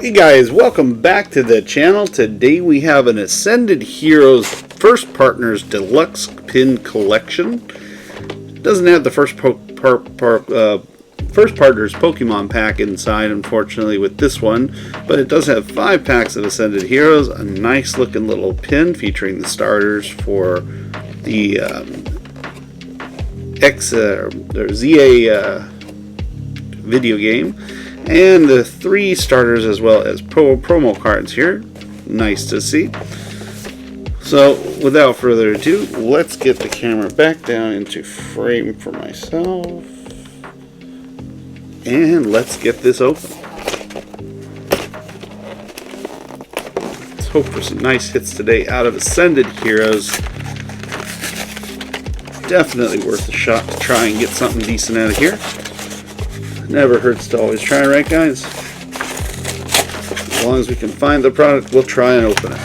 Hey guys, welcome back to the channel. Today we have an Ascended Heroes First Partners Deluxe Pin Collection. It doesn't have the First Partners Pokemon pack inside, unfortunately, with this one, but it does have 5 packs of Ascended Heroes, a nice looking little pin featuring the starters for the ZA video game, and the 3 starters as well as promo cards here. Nice to see. So without further ado, let's get the camera back down into frame for myself and let's get this open. Let's hope for some nice hits today out of Ascended Heroes. Definitely worth a shot to try and get something decent out of here. Never hurts to always try, right guys? As long as we can find the product, we'll try and open it.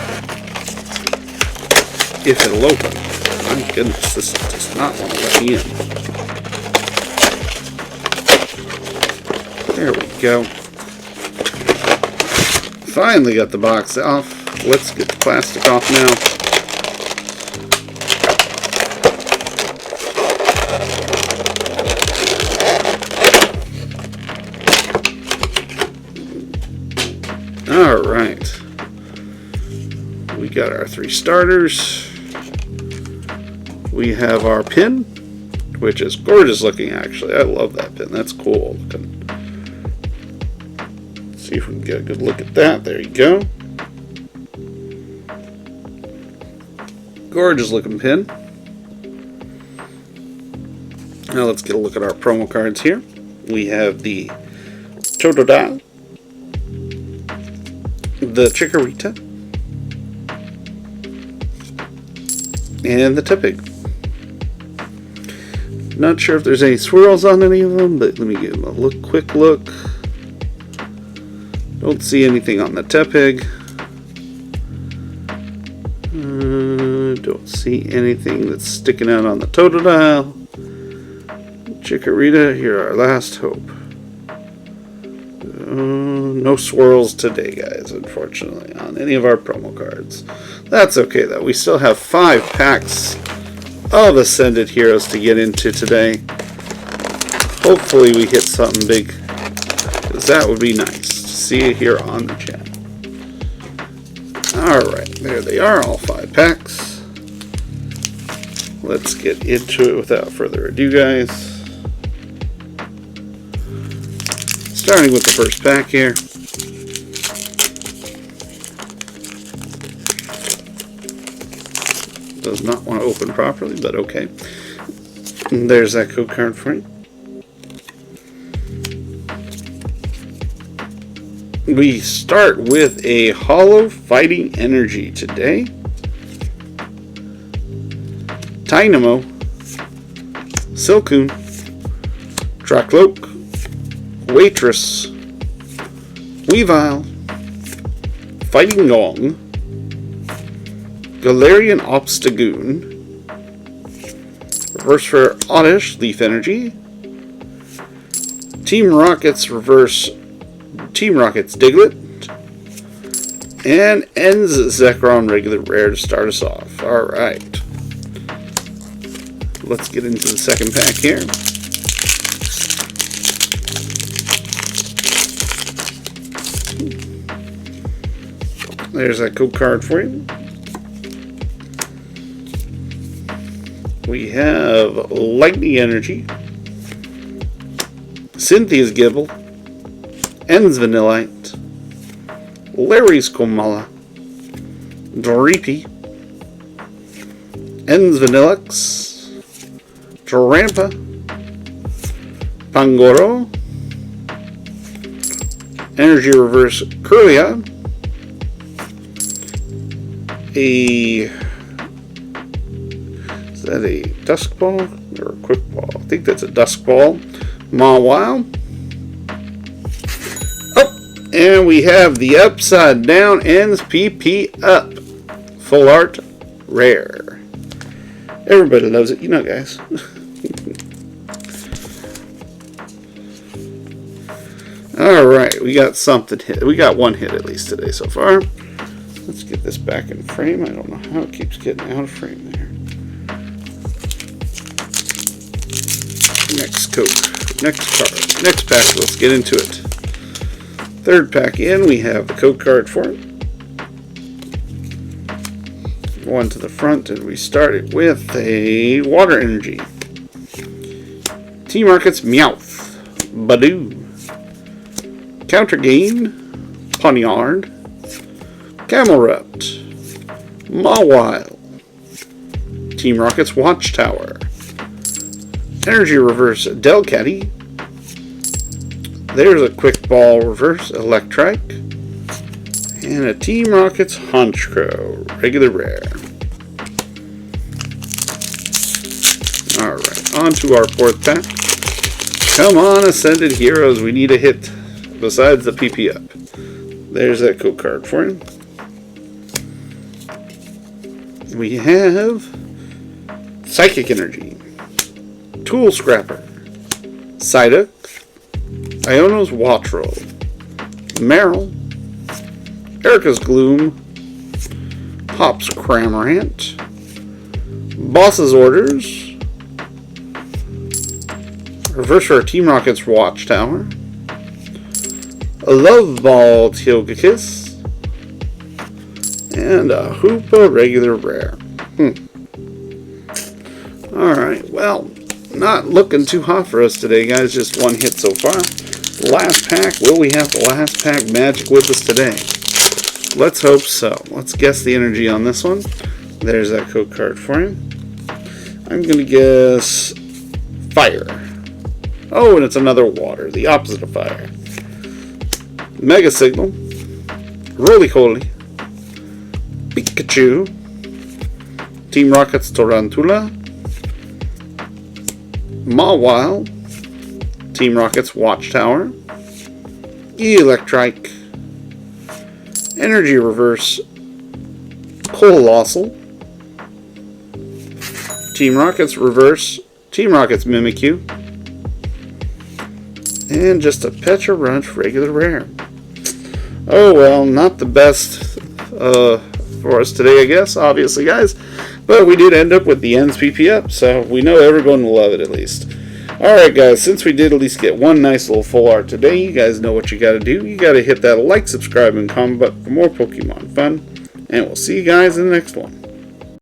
If it'll open. My goodness, this does not want to let me in. There we go. Finally got the box off. Let's get the plastic off now. Alright, we got our 3 starters. We have our pin, which is gorgeous looking actually. I love that pin, that's cool looking. Let's see if we can get a good look at that. There you go. Gorgeous looking pin. Now let's get a look at our promo cards here. We have the Totodile, the Chikorita, and the Tepig. Not sure if there's any swirls on any of them, but let me give them a quick look. Don't see anything on the Tepig. Don't see anything that's sticking out on the Totodile. Chikorita, here our last hope. No swirls today, guys, unfortunately, on any of our promo cards. That's okay, though. We still have 5 packs of Ascended Heroes to get into today. Hopefully we hit something big, because that would be nice to see here on the channel. Alright, there they are, all 5 packs. Let's get into it without further ado, guys. Starting with the first pack here. Does not want to open properly, but okay. And there's that code card for you. We start with a Holo Fighting Energy today. Tynamo, Silcoon, Tracloak, Waitress, Weavile, Fighting Gong, Galarian Obstagoon, reverse for Oddish, Leaf Energy, Team Rocket's Diglett, and ends Zekrom regular rare to start us off. Alright. Let's get into the second pack here. There's that code card for you. We have Lightning Energy, Cynthia's Gibble, Ends Vanillite, Larry's Komala, Dreepy, Ends Vanillux, Trampa, Pangoro, Energy Reverse Curlia, is that a Dusk Ball or a Quick Ball? I think that's a Dusk Ball. Mawile. Oh, and we have the Upside Down Ends PP Up. Full Art Rare. Everybody loves it, you know, guys. Alright, we got something hit. We got one hit at least today so far. Let's get this back in frame. I don't know how it keeps getting out of frame there. Next code. Next card. Next pack. Let's get into it. Third pack in, we have the code card for it. One to the front, and we started with a Water Energy. Team Rocket's Meowth. Badoo. Counter Gain. Poniard. Camelrupt. Mawile. Team Rocket's Watchtower. Energy Reverse Delcatty. There's a Quick Ball Reverse Electrike. And a Team Rocket's Honchkrow. Regular rare. Alright, on to our fourth pack. Come on, Ascended Heroes. We need a hit besides the PP up. There's that code card for you. We have Psychic Energy. Tool Scrapper. Psyduck. Iono's Wattrel. Meryl. Erica's Gloom. Hop's Cramorant. Boss's Orders. Reverse for our Team Rocket's Watchtower. A Love Ball Teogekiss. And a Hoopa Regular Rare. Alright, well, not looking too hot for us today, guys. Just one hit so far. Last pack. Will we have the last pack magic with us today? Let's hope so. Let's guess the energy on this one. There's that code card for you. I'm going to guess Fire. Oh, and it's another water. The opposite of fire. Mega Signal. Roly-Holy. Pikachu. Team Rocket's Tarantula. Mawile. Team Rocket's Watchtower. Electrike. Energy Reverse Colossal. Team Rocket's Reverse. Team Rocket's Mimikyu. And just a Petra Runch regular rare. Oh well, not the best for us today, I guess, obviously, guys. But we did end up with the ends PP up, so we know everyone will love it at least. Alright guys, since we did at least get one nice little full art today, you guys know what you gotta do. You gotta hit that like, subscribe, and comment button for more Pokemon fun. And we'll see you guys in the next one.